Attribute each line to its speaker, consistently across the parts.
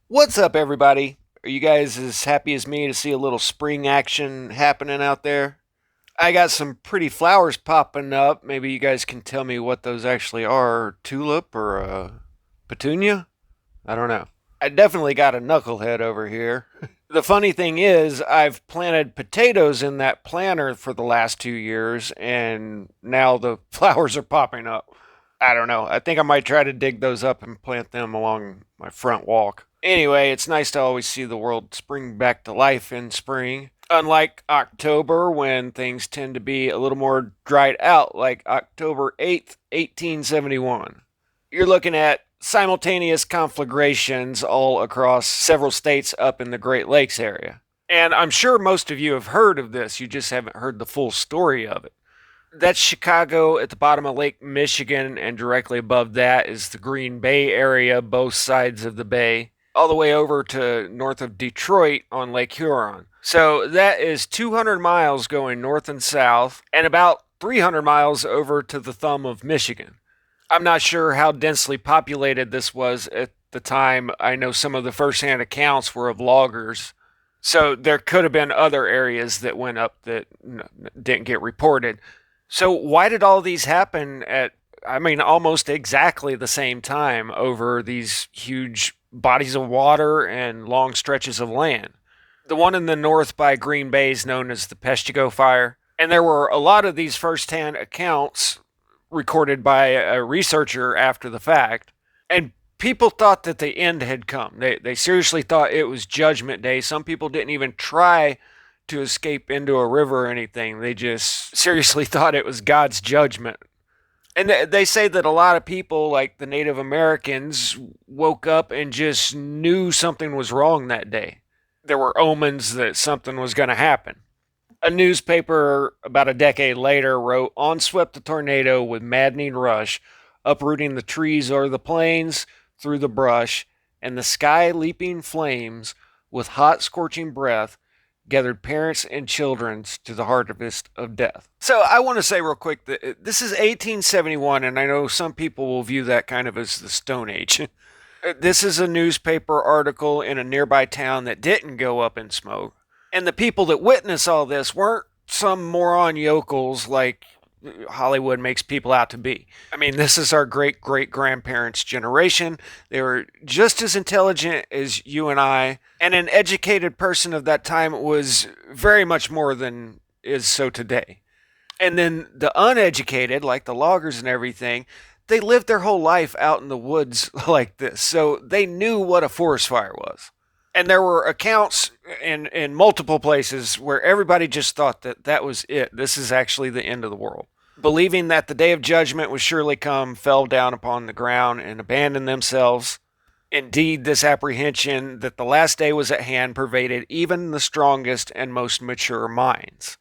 Speaker 1: What's up, everybody? Are you guys as happy as me to see a little spring action happening out there? I got some pretty flowers popping up. Maybe you guys can tell me what those actually are. Tulip or a petunia? I don't know. I definitely got a knucklehead over here. The funny thing is, I've planted potatoes in that planter for the last 2 years, and now the flowers are popping up. I don't know. I think I might try to dig those up and plant them along my front walk. Anyway, it's nice to always see the world spring back to life in spring. Unlike October, when things tend to be a little more dried out, like October 8th, 1871. You're looking at simultaneous conflagrations all across several states up in the Great Lakes area. And I'm sure most of you have heard of this, you just haven't heard the full story of it. That's Chicago at the bottom of Lake Michigan, and directly above that is the Green Bay area, both sides of the bay, all the way over to north of Detroit on Lake Huron. So that is 200 miles going north and south, and about 300 miles over to the thumb of Michigan. I'm not sure how densely populated this was at the time. I know some of the first-hand accounts were of loggers, so there could have been other areas that went up that didn't get reported. So why did all these happen at, I mean, almost exactly the same time over these huge bodies of water and long stretches of land? The one in the north by Green Bay is known as the Peshtigo Fire, and there were a lot of these first-hand accounts recorded by a researcher after the fact, and people thought that the end had come. They seriously thought it was Judgment Day. Some people didn't even try to escape into a river or anything. They just seriously thought it was God's judgment. And they say that a lot of people, like the Native Americans, woke up and just knew something was wrong that day. There were omens that something was going to happen. A newspaper about a decade later wrote, "On swept the tornado with maddening rush, uprooting the trees o'er the plains, through the brush, and the sky leaping flames with hot scorching breath gathered parents and children to the harvest of death." So I want to say real quick that this is 1871, and I know some people will view that kind of as the Stone Age. This is a newspaper article in a nearby town that didn't go up in smoke. And the people that witness all this weren't some moron yokels like Hollywood makes people out to be. I mean, this is our great great grandparents' generation. They were just as intelligent as you and I, and an educated person of that time was very much more than is so today. And then the uneducated, like the loggers and everything, they lived their whole life out in the woods like this, so they knew what a forest fire was. And there were accounts in multiple places where everybody just thought that that was it. This is actually the end of the world. Believing that the day of judgment would surely come, fell down upon the ground and abandoned themselves. Indeed, this apprehension that the last day was at hand pervaded even the strongest and most mature minds.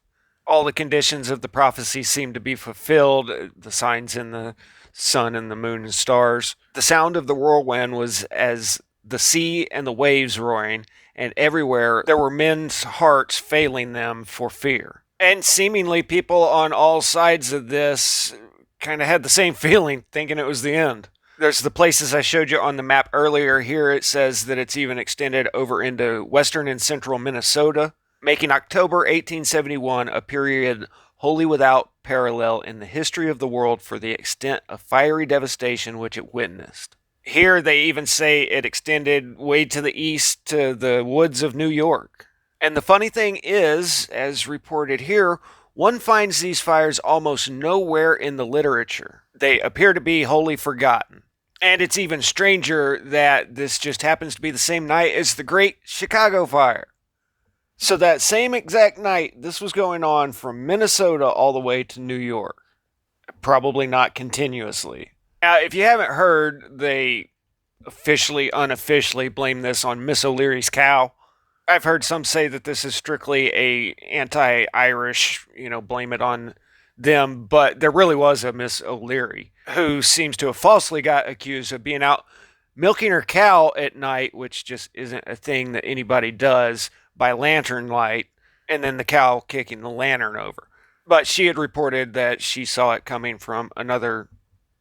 Speaker 1: All the conditions of the prophecy seemed to be fulfilled, the signs in the sun and the moon and stars. The sound of the whirlwind was as the sea and the waves roaring, and everywhere there were men's hearts failing them for fear. And seemingly people on all sides of this kind of had the same feeling, thinking it was the end. There's the places I showed you on the map earlier. Here it says that it's even extended over into western and central Minnesota, making October 1871 a period wholly without parallel in the history of the world for the extent of fiery devastation which it witnessed. Here they even say it extended way to the east to the woods of New York. And the funny thing is, as reported here, one finds these fires almost nowhere in the literature. They appear to be wholly forgotten. And it's even stranger that this just happens to be the same night as the Great Chicago Fire. So that same exact night, this was going on from Minnesota all the way to New York. Probably not continuously. Now, if you haven't heard, they officially, unofficially blame this on Miss O'Leary's cow. I've heard some say that this is strictly a anti-Irish, blame it on them, but there really was a Miss O'Leary who seems to have falsely got accused of being out milking her cow at night, which just isn't a thing that anybody does, by lantern light, and then the cow kicking the lantern over. But she had reported that she saw it coming from another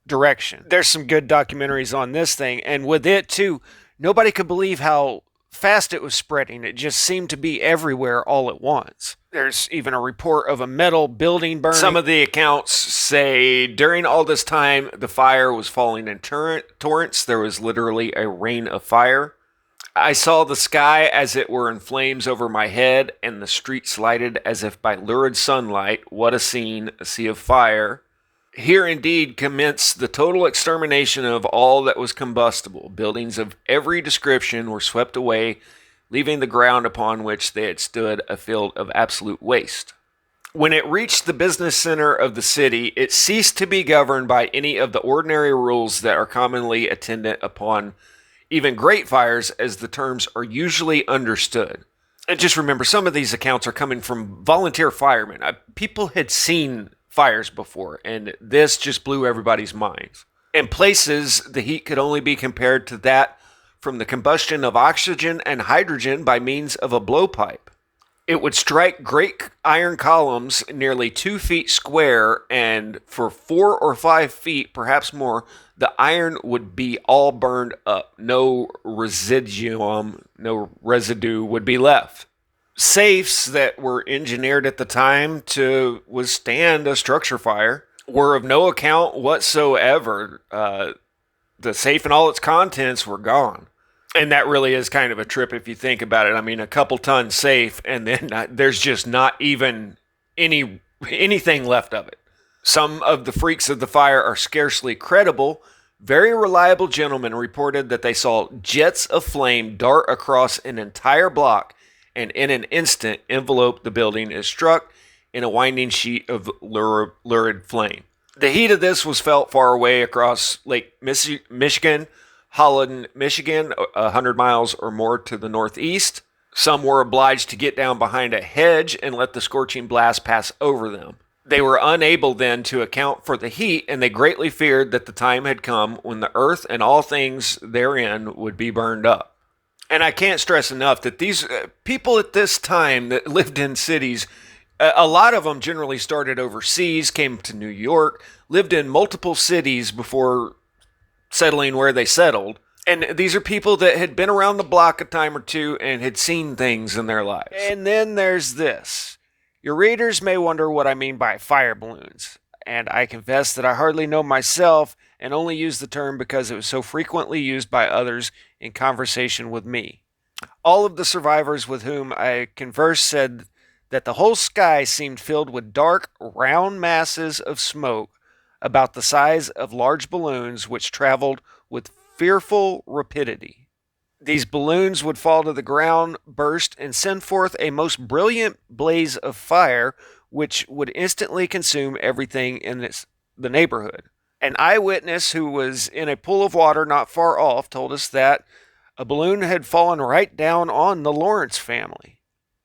Speaker 1: direction. There's some good documentaries on this thing, and with it too, Nobody could believe how fast it was spreading. It just seemed to be everywhere all at once. There's even a report of a metal building burning. Some of the accounts say during all this time, the fire was falling in torrents. There was literally a rain of fire. I saw the sky as it were in flames over my head, and the streets lighted as if by lurid sunlight. What a scene, a sea of fire. Here indeed commenced the total extermination of all that was combustible. Buildings of every description were swept away, leaving the ground upon which they had stood a field of absolute waste. When it reached the business center of the city, it ceased to be governed by any of the ordinary rules that are commonly attendant upon even great fires, as the terms are usually understood. And just remember, some of these accounts are coming from volunteer firemen. People had seen fires before, and this just blew everybody's minds. In places, the heat could only be compared to that from the combustion of oxygen and hydrogen by means of a blowpipe. It would strike great iron columns nearly 2 feet square, and for 4 or 5 feet, perhaps more, the iron would be all burned up. No residue would be left. Safes that were engineered at the time to withstand a structure fire were of no account whatsoever. The safe and all its contents were gone. And that really is kind of a trip if you think about it. I mean, a couple ton safe, and then there's just not even anything left of it. Some of the freaks of the fire are scarcely credible. Very reliable gentlemen reported that they saw jets of flame dart across an entire block and in an instant envelope the building as struck in a winding sheet of lurid flame. The heat of this was felt far away across Lake Michigan, Holland, Michigan, 100 miles or more to the northeast. Some were obliged to get down behind a hedge and let the scorching blast pass over them. They were unable then to account for the heat, and they greatly feared that the time had come when the earth and all things therein would be burned up. And I can't stress enough that these people at this time that lived in cities, a lot of them generally started overseas, came to New York, lived in multiple cities before settling where they settled. And these are people that had been around the block a time or two and had seen things in their lives. And then there's this. Your readers may wonder what I mean by fire balloons. And I confess that I hardly know myself and only use the term because it was so frequently used by others in conversation with me. All of the survivors with whom I conversed said that the whole sky seemed filled with dark, round masses of smoke about the size of large balloons which traveled with fearful rapidity. These balloons would fall to the ground, burst, and send forth a most brilliant blaze of fire which would instantly consume everything in the neighborhood. An eyewitness who was in a pool of water not far off told us that a balloon had fallen right down on the Lawrence family.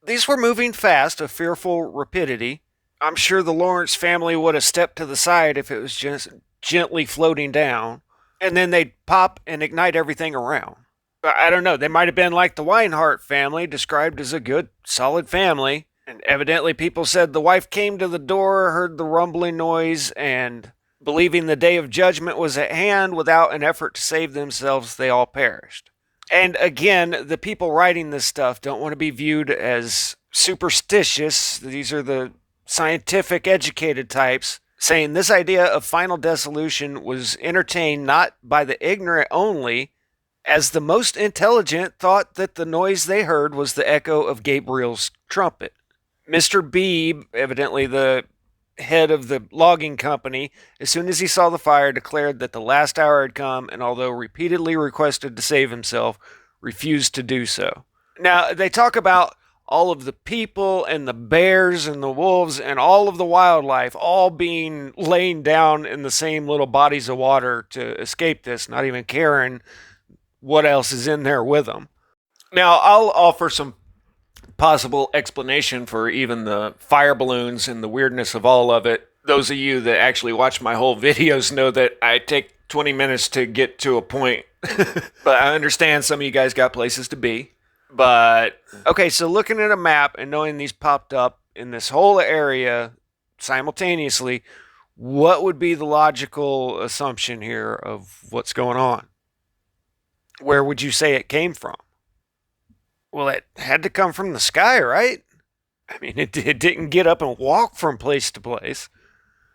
Speaker 1: These were moving fast, of fearful rapidity. I'm sure the Lawrence family would have stepped to the side if it was just gently floating down, and then they'd pop and ignite everything around. I don't know, they might have been like the Weinhardt family, described as a good, solid family, and evidently people said the wife came to the door, heard the rumbling noise, and believing the day of judgment was at hand, without an effort to save themselves, they all perished. And again, the people writing this stuff don't want to be viewed as superstitious. These are the scientific, educated types, saying this idea of final dissolution was entertained not by the ignorant only, as the most intelligent thought that the noise they heard was the echo of Gabriel's trumpet. Mr. Beebe, evidently the head of the logging company, as soon as he saw the fire, declared that the last hour had come, and although repeatedly requested to save himself, refused to do so. Now, they talk about all of the people and the bears and the wolves and all of the wildlife all being laying down in the same little bodies of water to escape this, not even caring what else is in there with them. Now, I'll offer some possible explanation for even the fire balloons and the weirdness of all of it. Those of you that actually watch my whole videos know that I take 20 minutes to get to a point. But I understand some of you guys got places to be. But, okay, so looking at a map and knowing these popped up in this whole area simultaneously, what would be the logical assumption here of what's going on? Where would you say it came from? Well, it had to come from the sky, right? I mean, it didn't get up and walk from place to place.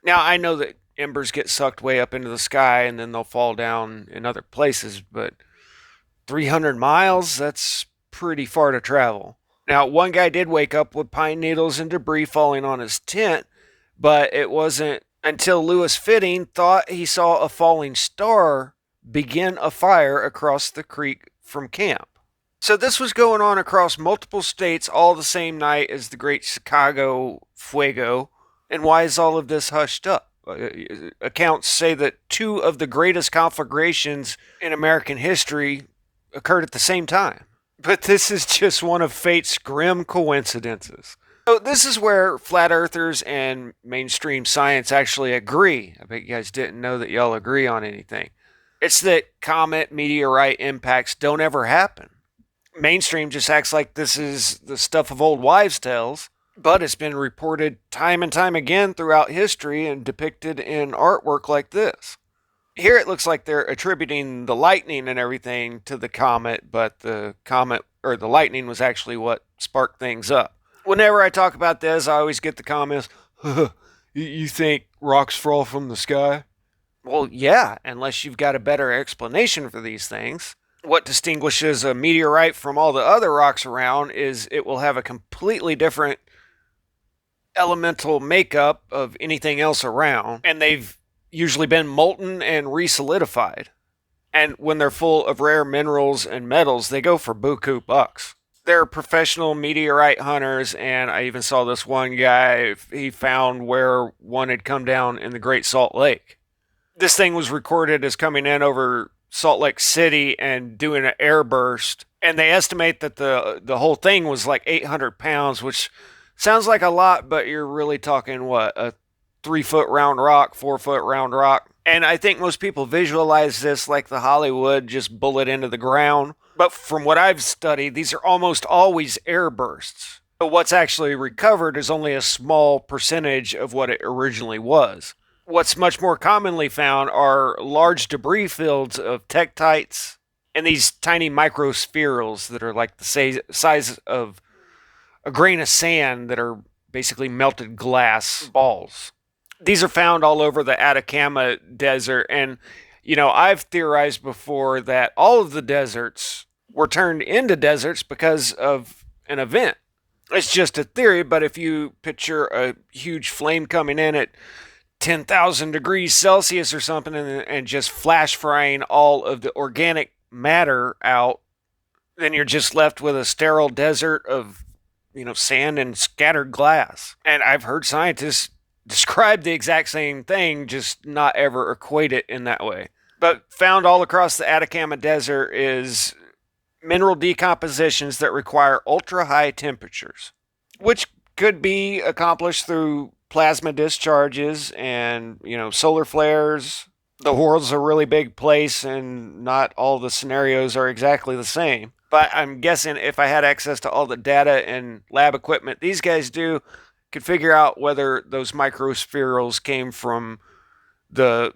Speaker 1: Now, I know that embers get sucked way up into the sky and then they'll fall down in other places, but 300 miles? That's pretty far to travel. Now, one guy did wake up with pine needles and debris falling on his tent, but it wasn't until Lewis Fitting thought he saw a falling star begin a fire across the creek from camp. So this was going on across multiple states all the same night as the Great Chicago Fuego. And why is all of this hushed up? Accounts say that two of the greatest conflagrations in American history occurred at the same time. But this is just one of fate's grim coincidences. So this is where flat earthers and mainstream science actually agree. I bet you guys didn't know that y'all agree on anything. It's that comet meteorite impacts don't ever happen. Mainstream just acts like this is the stuff of old wives' tales, but it's been reported time and time again throughout history and depicted in artwork like this. Here it looks like they're attributing the lightning and everything to the comet, but the comet or the lightning was actually what sparked things up. Whenever I talk about this, I always get the comments, you think rocks fall from the sky? Well, yeah, unless you've got a better explanation for these things. What distinguishes a meteorite from all the other rocks around is it will have a completely different elemental makeup of anything else around, and they've usually been molten and resolidified. And when they're full of rare minerals and metals, they go for buku bucks. They're professional meteorite hunters, and I even saw this one guy, he found where one had come down in the Great Salt Lake. This thing was recorded as coming in over Salt Lake City and doing an airburst, and they estimate that the whole thing was like 800 pounds, which sounds like a lot, but you're really talking what, a 3-foot round rock, 4-foot round rock. And I think most people visualize this like the Hollywood just bullet into the ground. But from what I've studied, these are almost always airbursts. But what's actually recovered is only a small percentage of what it originally was. What's much more commonly found are large debris fields of tektites and these tiny microspherules that are like the size of a grain of sand that are basically melted glass balls. These are found all over the Atacama Desert, and I've theorized before that all of the deserts were turned into deserts because of an event. It's just a theory, but if you picture a huge flame coming in at 10,000 degrees Celsius or something and just flash frying all of the organic matter out, then you're just left with a sterile desert of, sand and scattered glass. And I've heard scientists describe the exact same thing, just not ever equate it in that way. But found all across the Atacama Desert is mineral decompositions that require ultra high temperatures, which could be accomplished through plasma discharges and, solar flares. The world's a really big place and not all the scenarios are exactly the same. But I'm guessing if I had access to all the data and lab equipment these guys do, could figure out whether those microspherules came from the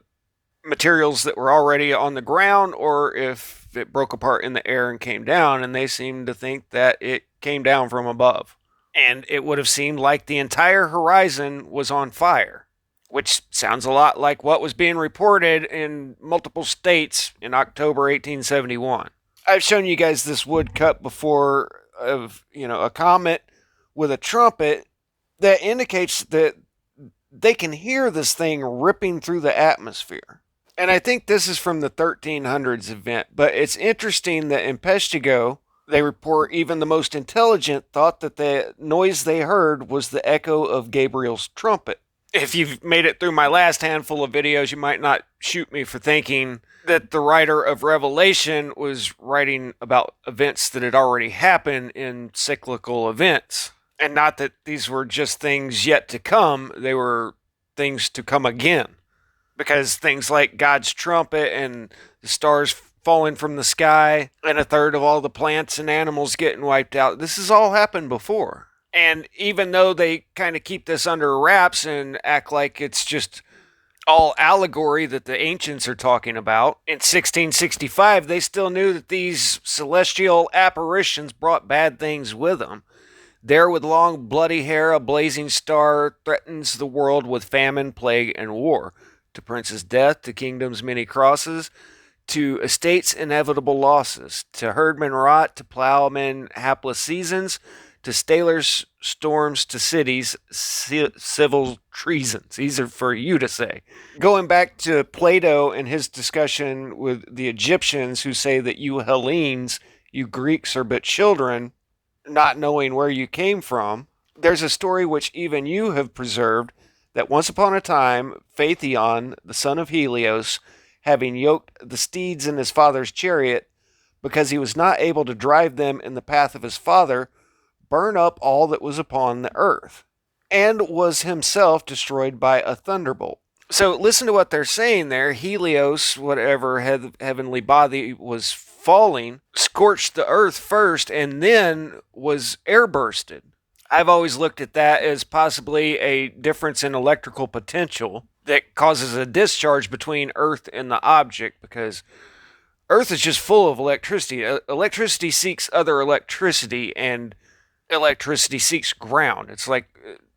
Speaker 1: materials that were already on the ground or if it broke apart in the air and came down, and they seem to think that it came down from above. And it would have seemed like the entire horizon was on fire, which sounds a lot like what was being reported in multiple states in October 1871. I've shown you guys this woodcut before of, a comet with a trumpet that indicates that they can hear this thing ripping through the atmosphere. And I think this is from the 1300s event, but it's interesting that in Peshtigo, they report even the most intelligent thought that the noise they heard was the echo of Gabriel's trumpet. If you've made it through my last handful of videos, you might not shoot me for thinking that the writer of Revelation was writing about events that had already happened in cyclical events. And not that these were just things yet to come, they were things to come again. Because things like God's trumpet and the stars falling from the sky and a third of all the plants and animals getting wiped out, this has all happened before. And even though they kind of keep this under wraps and act like it's just all allegory that the ancients are talking about. In 1665, they still knew that these celestial apparitions brought bad things with them. There, with long bloody hair, a blazing star threatens the world with famine, plague, and war. To princes' death, to kingdoms' many crosses, to estates' inevitable losses, to herdmen rot, to plowmen hapless seasons, to stalers storms, to cities civil treasons. These are for you to say. Going back to Plato and his discussion with the Egyptians who say that you Hellenes, you Greeks are but children, not knowing where you came from, there's a story which even you have preserved that once upon a time, Phaethon, the son of Helios, having yoked the steeds in his father's chariot, because he was not able to drive them in the path of his father, burned up all that was upon the earth, and was himself destroyed by a thunderbolt. So listen to what they're saying there. Helios, whatever heavenly body was falling, scorched the earth first and then was airbursted. I've always looked at that as possibly a difference in electrical potential that causes a discharge between Earth and the object, because Earth is just full of electricity. Electricity seeks other electricity, and electricity seeks ground. It's like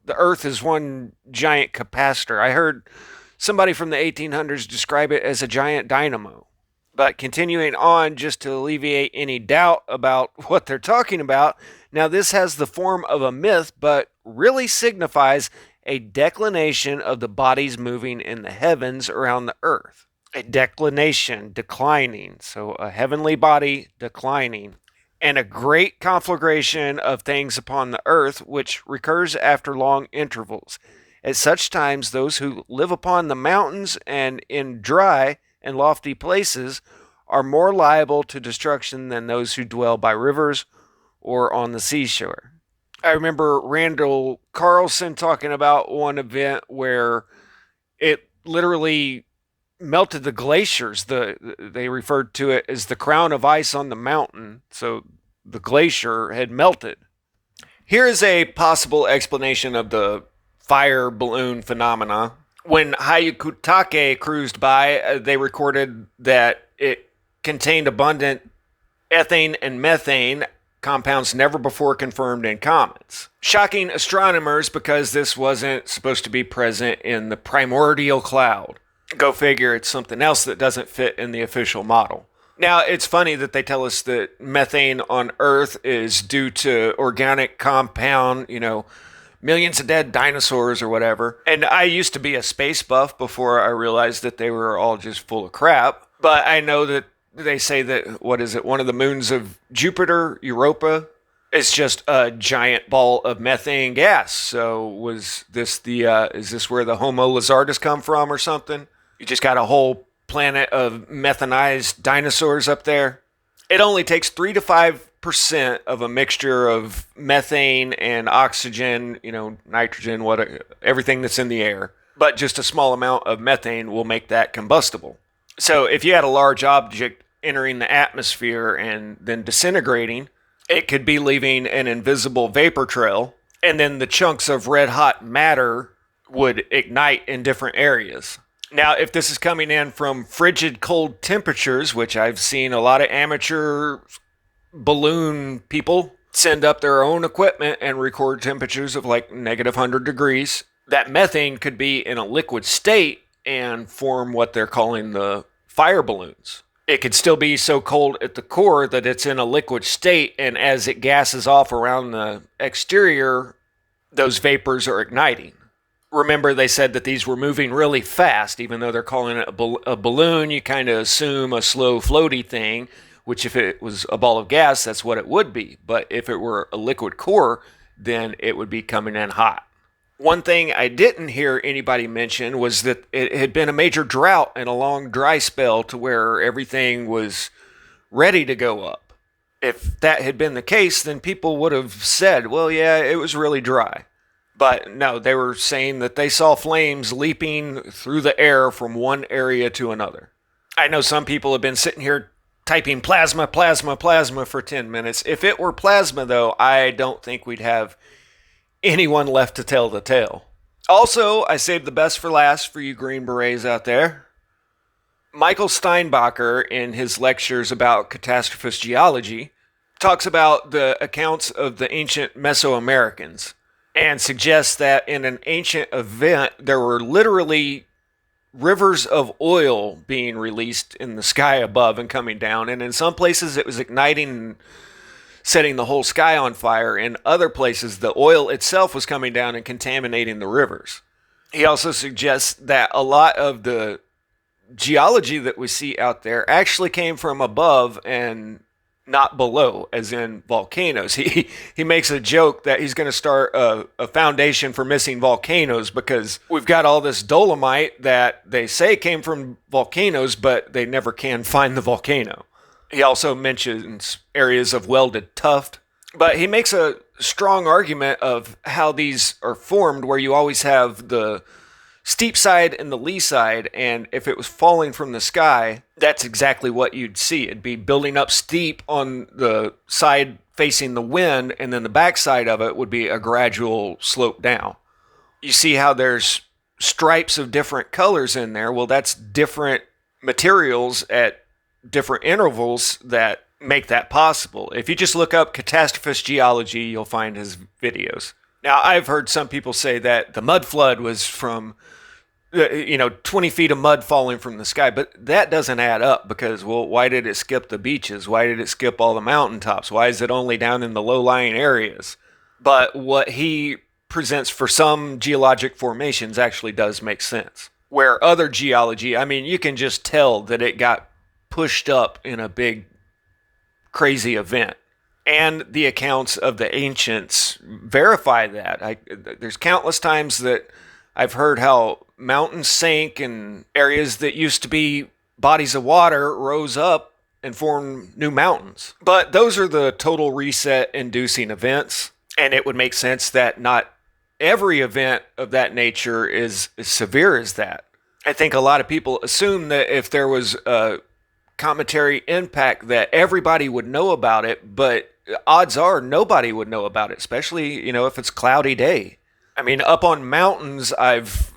Speaker 1: the Earth is one giant capacitor. I heard somebody from the 1800s describe it as a giant dynamo. But continuing on, just to alleviate any doubt about what they're talking about, now this has the form of a myth, but really signifies a declination of the bodies moving in the heavens around the earth. A declination, declining. So a heavenly body declining. And a great conflagration of things upon the earth, which recurs after long intervals. At such times, those who live upon the mountains and in dry and lofty places are more liable to destruction than those who dwell by rivers or on the seashore. I remember Randall Carlson talking about one event where it literally melted the glaciers. They referred to it as the crown of ice on the mountain. So the glacier had melted. Here is a possible explanation of the fire balloon phenomena. When Hayakutake cruised by, they recorded that it contained abundant ethane and methane, compounds never before confirmed in comets. Shocking astronomers because this wasn't supposed to be present in the primordial cloud. Go figure, it's something else that doesn't fit in the official model. Now, it's funny that they tell us that methane on Earth is due to organic compound, millions of dead dinosaurs or whatever. And I used to be a space buff before I realized that they were all just full of crap. But I know that they say that, one of the moons of Jupiter, Europa, is just a giant ball of methane gas. So is this where the Homo lizardus come from or something? You just got a whole planet of methanized dinosaurs up there. It only takes 3 to 5% of a mixture of methane and oxygen, nitrogen, everything that's in the air. But just a small amount of methane will make that combustible. So if you had a large object entering the atmosphere and then disintegrating, it could be leaving an invisible vapor trail, and then the chunks of red hot matter would ignite in different areas. Now, if this is coming in from frigid cold temperatures, which I've seen a lot of amateur balloon people send up their own equipment and record temperatures of like -100 degrees, that methane could be in a liquid state and form what they're calling the fire balloons. It could still be so cold at the core that it's in a liquid state, and as it gases off around the exterior, those vapors are igniting. Remember, they said that these were moving really fast. Even though they're calling it a balloon, you kind of assume a slow floaty thing, which if it was a ball of gas, that's what it would be. But if it were a liquid core, then it would be coming in hot. One thing I didn't hear anybody mention was that it had been a major drought and a long dry spell to where everything was ready to go up. If that had been the case, then people would have said, well, yeah, it was really dry. But no, they were saying that they saw flames leaping through the air from one area to another. I know some people have been sitting here typing plasma, plasma, plasma for 10 minutes. If it were plasma, though, I don't think we'd have anyone left to tell the tale. Also, I saved the best for last for you Green Berets out there. Michael Steinbacher, in his lectures about Catastrophist geology, talks about the accounts of the ancient Mesoamericans and suggests that in an ancient event, there were literally rivers of oil being released in the sky above and coming down. And in some places, it was igniting and setting the whole sky on fire. In other places, the oil itself was coming down and contaminating the rivers. He also suggests that a lot of the geology that we see out there actually came from above and not below, as in volcanoes. He makes a joke that he's going to start a foundation for missing volcanoes because we've got all this dolomite that they say came from volcanoes, but they never can find the volcano. He also mentions areas of welded tuff, but he makes a strong argument of how these are formed, where you always have the steep side and the lee side, and if it was falling from the sky, that's exactly what you'd see. It'd be building up steep on the side facing the wind, and then the back side of it would be a gradual slope down. You see how there's stripes of different colors in there? Well, that's different materials at different intervals that make that possible. If you just look up Catastrophist geology, you'll find his videos. Now, I've heard some people say that the mud flood was from 20 feet of mud falling from the sky, but that doesn't add up because, well, why did it skip the beaches? Why did it skip all the mountaintops? Why is it only down in the low-lying areas? But what he presents for some geologic formations actually does make sense. Where other geology, I mean, you can just tell that it got pushed up in a big, crazy event. And the accounts of the ancients verify that. There's countless times that I've heard how mountains sank and areas that used to be bodies of water rose up and formed new mountains. But those are the total reset inducing events, and it would make sense that not every event of that nature is as severe as that. I think a lot of people assume that if there was a cometary impact that everybody would know about it, but odds are nobody would know about it, especially, if it's a cloudy day. I mean, up on mountains, I've,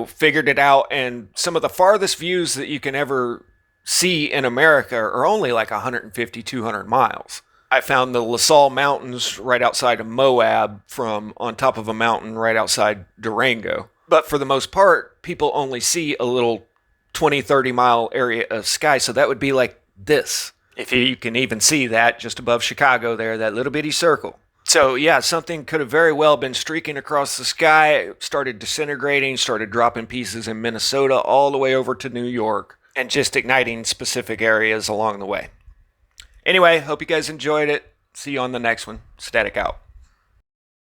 Speaker 1: figured it out, and some of the farthest views that you can ever see in America are only like 150, 200 miles. I found the La Salle Mountains right outside of Moab from on top of a mountain right outside Durango. But for the most part, people only see a little 20, 30 mile area of sky, so that would be like this. If you can even see that just above Chicago there, that little bitty circle. So yeah, something could have very well been streaking across the sky, started disintegrating, started dropping pieces in Minnesota all the way over to New York, and just igniting specific areas along the way. Anyway, hope you guys enjoyed it. See you on the next one. Static out.